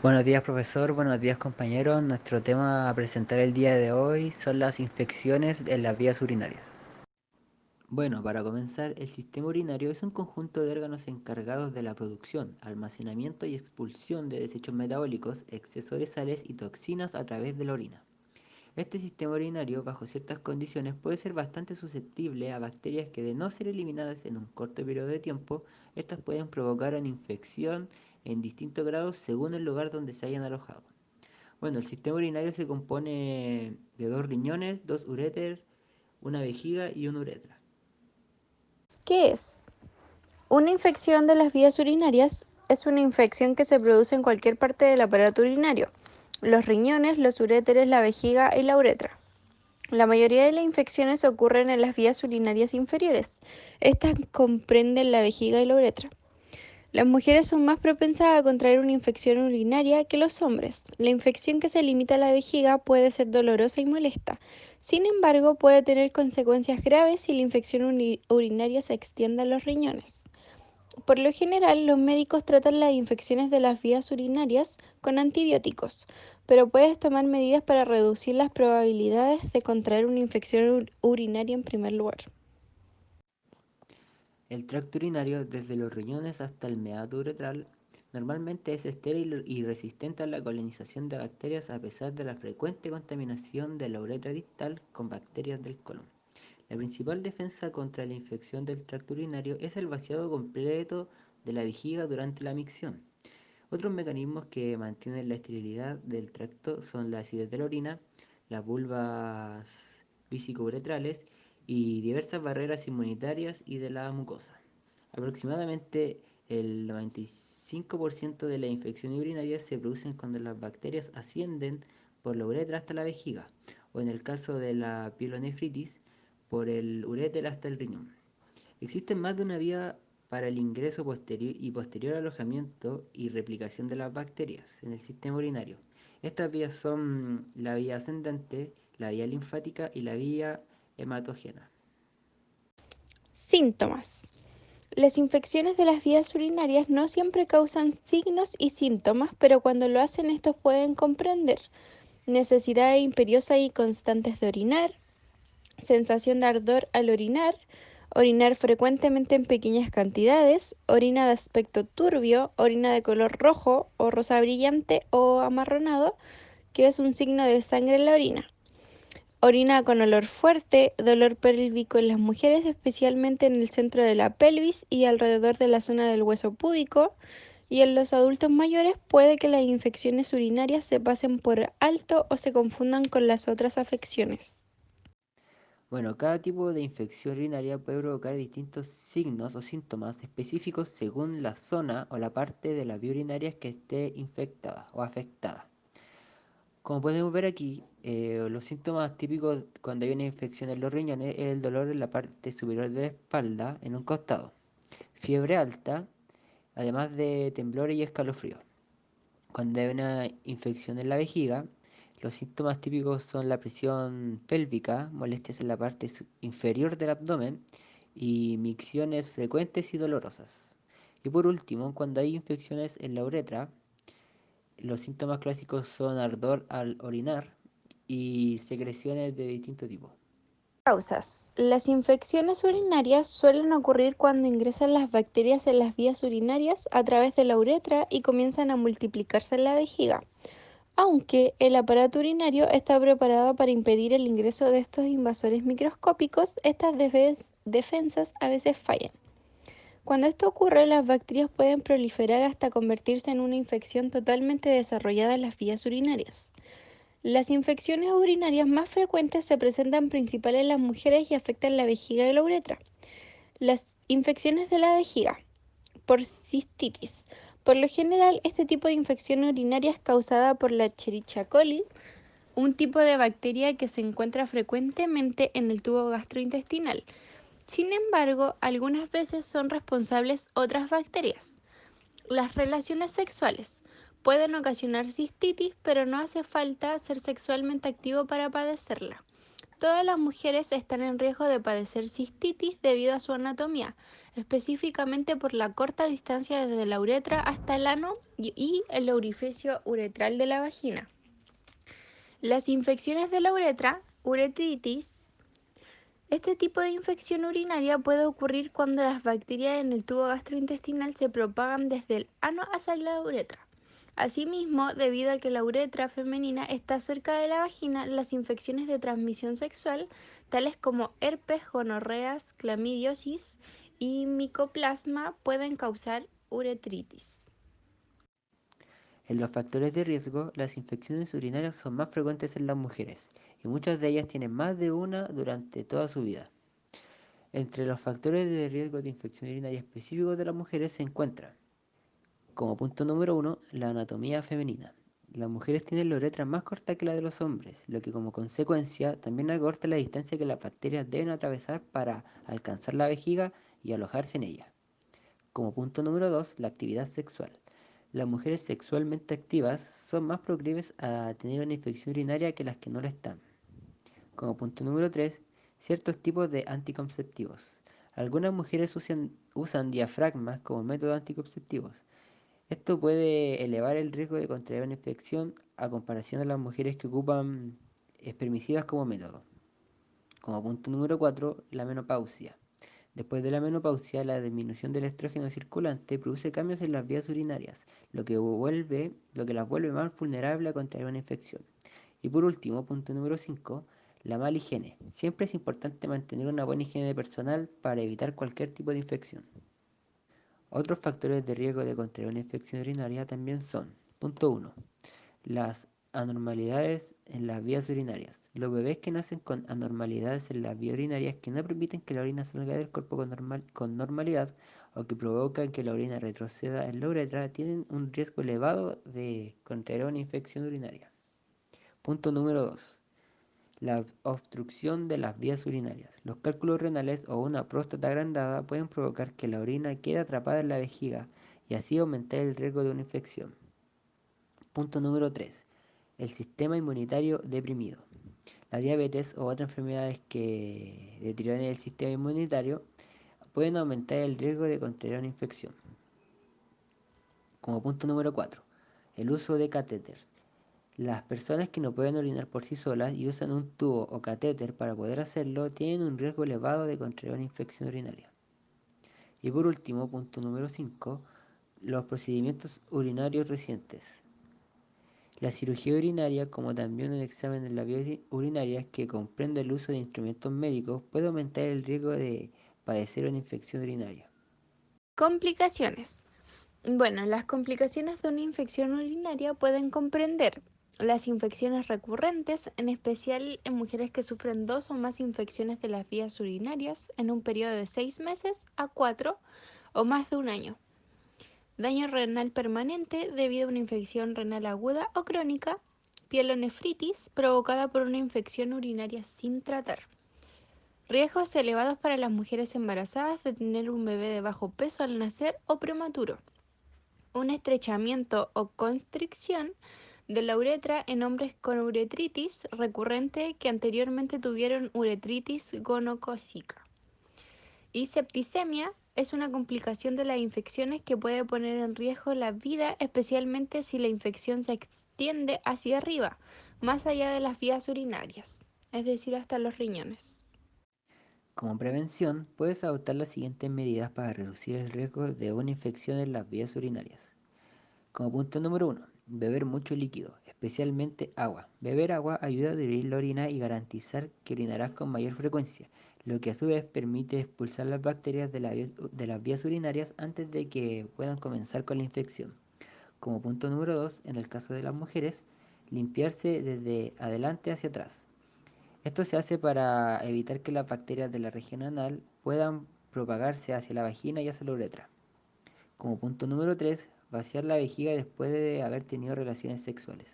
Buenos días, profesor. Buenos días, compañeros. Nuestro tema a presentar el día de hoy son las infecciones en las vías urinarias. Bueno, para comenzar, el sistema urinario es un conjunto de órganos encargados de la producción, almacenamiento y expulsión de desechos metabólicos, exceso de sales y toxinas a través de la orina. Este sistema urinario, bajo ciertas condiciones, puede ser bastante susceptible a bacterias que, de no ser eliminadas en un corto periodo de tiempo, estas pueden provocar una infección en distintos grados según el lugar donde se hayan alojado. Bueno, el sistema urinario se compone de dos riñones, dos uréteres, una vejiga y una uretra. ¿Qué es? Una infección de las vías urinarias es una infección que se produce en cualquier parte del aparato urinario, los riñones, los uréteres, la vejiga y la uretra. La mayoría de las infecciones ocurren en las vías urinarias inferiores. Estas comprenden la vejiga y la uretra. Las mujeres son más propensas a contraer una infección urinaria que los hombres. La infección que se limita a la vejiga puede ser dolorosa y molesta. Sin embargo, puede tener consecuencias graves si la infección urinaria se extiende a los riñones. Por lo general, los médicos tratan las infecciones de las vías urinarias con antibióticos, pero puedes tomar medidas para reducir las probabilidades de contraer una infección urinaria en primer lugar. El tracto urinario, desde los riñones hasta el meato uretral, normalmente es estéril y resistente a la colonización de bacterias a pesar de la frecuente contaminación de la uretra distal con bacterias del colon. La principal defensa contra la infección del tracto urinario es el vaciado completo de la vejiga durante la micción. Otros mecanismos que mantienen la esterilidad del tracto son la acidez de la orina, las vulvas vesicouretrales y diversas barreras inmunitarias y de la mucosa. Aproximadamente el 95% de las infecciones urinarias se producen cuando las bacterias ascienden por la uretra hasta la vejiga, o en el caso de la pielonefritis, por el uréter hasta el riñón. Existen más de una vía para el ingreso y posterior alojamiento y replicación de las bacterias en el sistema urinario. Estas vías son la vía ascendente, la vía linfática y la vía hematógena. Síntomas. Las infecciones de las vías urinarias no siempre causan signos y síntomas, pero cuando lo hacen estos pueden comprender necesidades imperiosas y constantes de orinar, sensación de ardor al orinar, orinar frecuentemente en pequeñas cantidades, orina de aspecto turbio, orina de color rojo o rosa brillante o amarronado, que es un signo de sangre en la orina. Orina con olor fuerte, dolor pélvico en las mujeres, especialmente en el centro de la pelvis y alrededor de la zona del hueso púbico, y en los adultos mayores puede que las infecciones urinarias se pasen por alto o se confundan con las otras afecciones. Bueno, cada tipo de infección urinaria puede provocar distintos signos o síntomas específicos según la zona o la parte de la vía urinaria que esté infectada o afectada. Como podemos ver aquí, los síntomas típicos cuando hay una infección en los riñones es el dolor en la parte superior de la espalda, en un costado, fiebre alta, además de temblor y escalofrío. Cuando hay una infección en la vejiga, los síntomas típicos son la presión pélvica, molestias en la parte inferior del abdomen y micciones frecuentes y dolorosas. Y por último, cuando hay infecciones en la uretra, los síntomas clásicos son ardor al orinar y secreciones de distinto tipo. Causas. Las infecciones urinarias suelen ocurrir cuando ingresan las bacterias en las vías urinarias a través de la uretra y comienzan a multiplicarse en la vejiga. Aunque el aparato urinario está preparado para impedir el ingreso de estos invasores microscópicos, estas defensas a veces fallan. Cuando esto ocurre, las bacterias pueden proliferar hasta convertirse en una infección totalmente desarrollada en las vías urinarias. Las infecciones urinarias más frecuentes se presentan principalmente en las mujeres y afectan la vejiga y la uretra. Las infecciones de la vejiga por cistitis. Por lo general, este tipo de infección urinaria es causada por la Escherichia coli, un tipo de bacteria que se encuentra frecuentemente en el tubo gastrointestinal. Sin embargo, algunas veces son responsables otras bacterias. Las relaciones sexuales pueden ocasionar cistitis, pero no hace falta ser sexualmente activo para padecerla. Todas las mujeres están en riesgo de padecer cistitis debido a su anatomía. específicamente por la corta distancia desde la uretra hasta el ano y el orificio uretral de la vagina. Las infecciones de la uretra, uretritis. Este tipo de infección urinaria puede ocurrir cuando las bacterias en el tubo gastrointestinal se propagan desde el ano hacia la uretra. Asimismo, debido a que la uretra femenina está cerca de la vagina, las infecciones de transmisión sexual, tales como herpes, gonorreas, clamidiosis y micoplasma, pueden causar uretritis. En los factores de riesgo, las infecciones urinarias son más frecuentes en las mujeres, y muchas de ellas tienen más de una durante toda su vida. Entre los factores de riesgo de infección urinaria específicos de las mujeres se encuentran, como punto número uno, la anatomía femenina. Las mujeres tienen la uretra más corta que la de los hombres, lo que como consecuencia también acorta la distancia que las bacterias deben atravesar para alcanzar la vejiga y alojarse en ella. Como punto número 2, la actividad sexual. Las mujeres sexualmente activas son más proclives a tener una infección urinaria que las que no lo están. Como punto número 3, ciertos tipos de anticonceptivos. Algunas mujeres usan diafragmas como método anticonceptivos. Esto puede elevar el riesgo de contraer una infección a comparación de las mujeres que ocupan espermicidas como método. Como punto número 4, la menopausia. Después de la menopausia, la disminución del estrógeno circulante produce cambios en las vías urinarias, lo que las vuelve más vulnerables a contraer una infección. Y por último, punto número 5, la mala higiene. Siempre es importante mantener una buena higiene personal para evitar cualquier tipo de infección. Otros factores de riesgo de contraer una infección urinaria también son, punto 1, las anormalidades en las vías urinarias. Los bebés que nacen con anormalidades en las vías urinarias que no permiten que la orina salga del cuerpo con normalidad o que provocan que la orina retroceda en la uretra tienen un riesgo elevado de contraer una infección urinaria. Punto número 2. La obstrucción de las vías urinarias. Los cálculos renales o una próstata agrandada pueden provocar que la orina quede atrapada en la vejiga y así aumentar el riesgo de una infección. Punto número 3. El sistema inmunitario deprimido. La diabetes o otras enfermedades que deterioran el sistema inmunitario pueden aumentar el riesgo de contraer una infección. Como punto número 4. El uso de catéteres. Las personas que no pueden orinar por sí solas y usan un tubo o catéter para poder hacerlo tienen un riesgo elevado de contraer una infección urinaria. Y por último, punto número 5, los procedimientos urinarios recientes. La cirugía urinaria, como también un examen de la vía urinaria que comprende el uso de instrumentos médicos, puede aumentar el riesgo de padecer una infección urinaria. Complicaciones. Bueno, las complicaciones de una infección urinaria pueden comprender las infecciones recurrentes, en especial en mujeres que sufren dos o más infecciones de las vías urinarias en un periodo de 6 meses a 4 o más de un año. Daño renal permanente debido a una infección renal aguda o crónica. Pielonefritis provocada por una infección urinaria sin tratar. Riesgos elevados para las mujeres embarazadas de tener un bebé de bajo peso al nacer o prematuro. Un estrechamiento o constricción de la uretra en hombres con uretritis recurrente que anteriormente tuvieron uretritis gonocócica. Y septicemia es una complicación de las infecciones que puede poner en riesgo la vida, especialmente si la infección se extiende hacia arriba, más allá de las vías urinarias, es decir, hasta los riñones. Como prevención, puedes adoptar las siguientes medidas para reducir el riesgo de una infección en las vías urinarias. Como punto número 1, beber mucho líquido, especialmente agua. Beber agua ayuda a diluir la orina y garantizar que orinarás con mayor frecuencia, lo que a su vez permite expulsar las bacterias de las vías urinarias antes de que puedan comenzar con la infección. Como punto número 2, en el caso de las mujeres, limpiarse desde adelante hacia atrás. Esto se hace para evitar que las bacterias de la región anal puedan propagarse hacia la vagina y hacia la uretra. Como punto número 3, vaciar la vejiga después de haber tenido relaciones sexuales.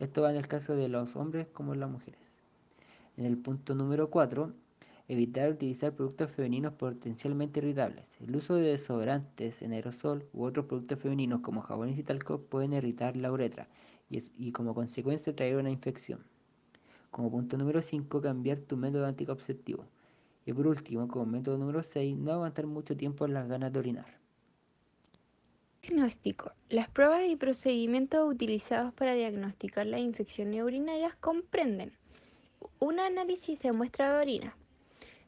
Esto va en el caso de los hombres como en las mujeres. En el punto número 4, evitar utilizar productos femeninos potencialmente irritables. El uso de desodorantes en aerosol u otros productos femeninos como jabones y talcos pueden irritar la uretra y como consecuencia traer una infección. Como punto número 5, cambiar tu método anticonceptivo. Y por último, como método número 6, no aguantar mucho tiempo las ganas de orinar. Diagnóstico. Las pruebas y procedimientos utilizados para diagnosticar las infecciones urinarias comprenden un análisis de muestra de orina.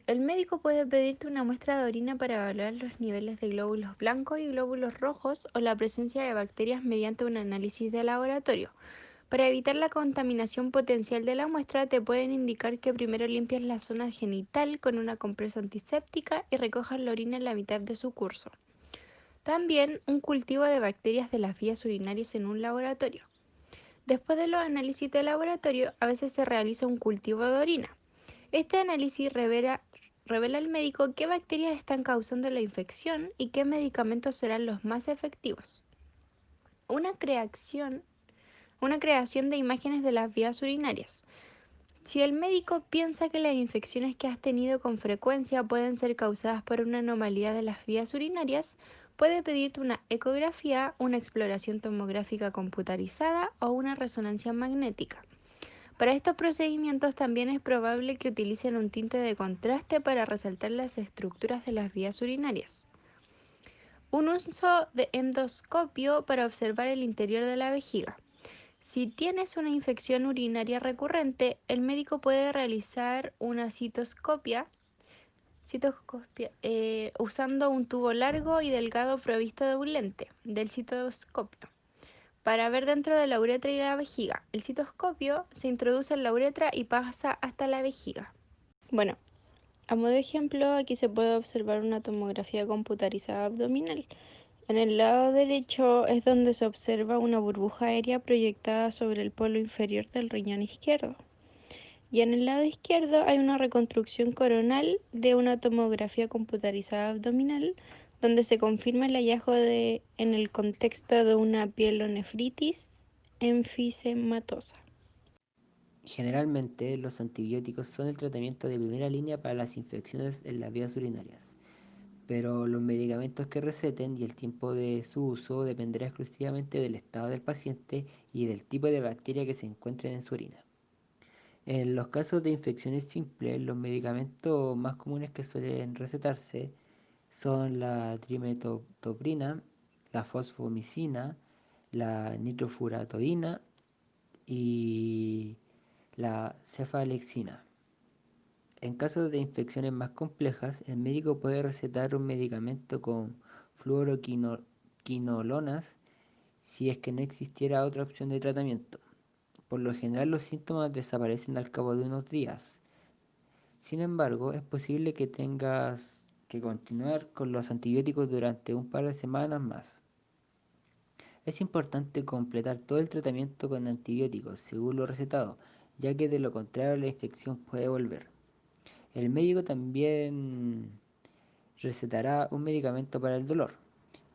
El médico puede pedirte una muestra de orina para evaluar los niveles de glóbulos blancos y glóbulos rojos o la presencia de bacterias mediante un análisis de laboratorio. Para evitar la contaminación potencial de la muestra, te pueden indicar que primero limpies la zona genital con una compresa antiséptica y recojas la orina en la mitad de su curso. También un cultivo de bacterias de las vías urinarias en un laboratorio. Después de los análisis de laboratorio, a veces se realiza un cultivo de orina. Este análisis revela al médico qué bacterias están causando la infección y qué medicamentos serán los más efectivos. Una creación, una creación de imágenes de las vías urinarias. Si el médico piensa que las infecciones que has tenido con frecuencia pueden ser causadas por una anomalía de las vías urinarias, puede pedirte una ecografía, una exploración tomográfica computarizada o una resonancia magnética. Para estos procedimientos también es probable que utilicen un tinte de contraste para resaltar las estructuras de las vías urinarias. Un uso de endoscopio para observar el interior de la vejiga. Si tienes una infección urinaria recurrente, el médico puede realizar una citoscopia usando un tubo largo y delgado provisto de un lente del citoscopio para ver dentro de la uretra y la vejiga. El citoscopio se introduce en la uretra y pasa hasta la vejiga. Bueno, a modo de ejemplo, aquí se puede observar una tomografía computarizada abdominal. En el lado derecho es donde se observa una burbuja aérea proyectada sobre el polo inferior del riñón izquierdo. Y en el lado izquierdo hay una reconstrucción coronal de una tomografía computarizada abdominal donde se confirma el hallazgo en el contexto de una pielonefritis enfisematosa. Generalmente, los antibióticos son el tratamiento de primera línea para las infecciones en las vías urinarias, pero los medicamentos que receten y el tiempo de su uso dependerá exclusivamente del estado del paciente y del tipo de bacteria que se encuentren en su orina. En los casos de infecciones simples, los medicamentos más comunes que suelen recetarse son la trimetoprina, la fosfomicina, la nitrofuratoína y la cefalexina. En casos de infecciones más complejas, el médico puede recetar un medicamento con fluoroquinolonas si es que no existiera otra opción de tratamiento. Por lo general los síntomas desaparecen al cabo de unos días. Sin embargo, es posible que tengas que continuar con los antibióticos durante un par de semanas más. Es importante completar todo el tratamiento con antibióticos según lo recetado, ya que de lo contrario la infección puede volver. El médico también recetará un medicamento para el dolor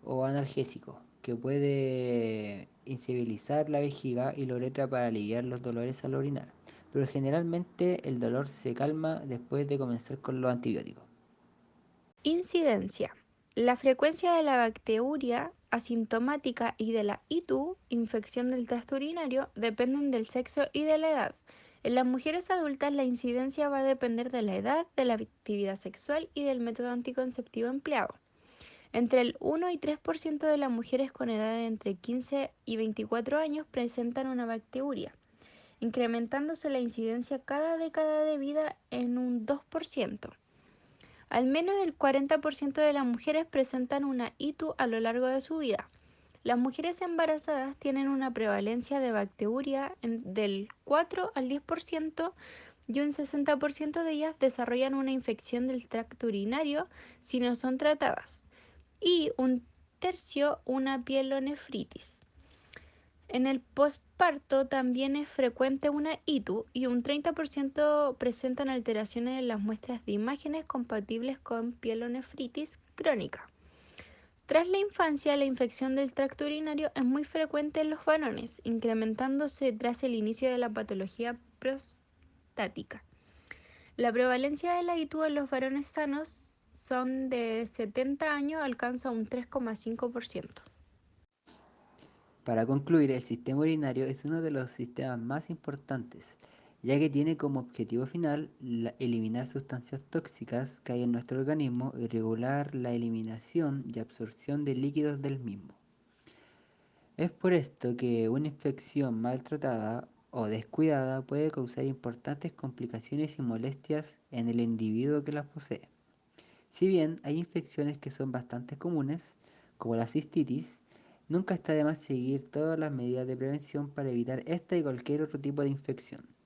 o analgésico que puede insensibilizar la vejiga y la uretra para aliviar los dolores al orinar, pero generalmente el dolor se calma después de comenzar con los antibióticos. Incidencia. La frecuencia de la bacteriuria asintomática y de la ITU, infección del tracto urinario, dependen del sexo y de la edad. En las mujeres adultas la incidencia va a depender de la edad, de la actividad sexual y del método anticonceptivo empleado. Entre el 1 y 3% de las mujeres con edad de entre 15 y 24 años presentan una bacteriuria, incrementándose la incidencia cada década de vida en un 2%. Al menos el 40% de las mujeres presentan una ITU a lo largo de su vida. Las mujeres embarazadas tienen una prevalencia de bacteriuria del 4 al 10% y un 60% de ellas desarrollan una infección del tracto urinario si no son tratadas y un tercio una pielonefritis. En el posparto también es frecuente una ITU y un 30% presentan alteraciones en las muestras de imágenes compatibles con pielonefritis crónica. Tras la infancia, la infección del tracto urinario es muy frecuente en los varones, incrementándose tras el inicio de la patología prostática. La prevalencia de la ITU en los varones sanos son de 70 años alcanza un 3,5%. Para concluir, el sistema urinario es uno de los sistemas más importantes, ya que tiene como objetivo final eliminar sustancias tóxicas que hay en nuestro organismo y regular la eliminación y absorción de líquidos del mismo. Es por esto que una infección maltratada o descuidada puede causar importantes complicaciones y molestias en el individuo que las posee. Si bien hay infecciones que son bastante comunes, como la cistitis, nunca está de más seguir todas las medidas de prevención para evitar esta y cualquier otro tipo de infección.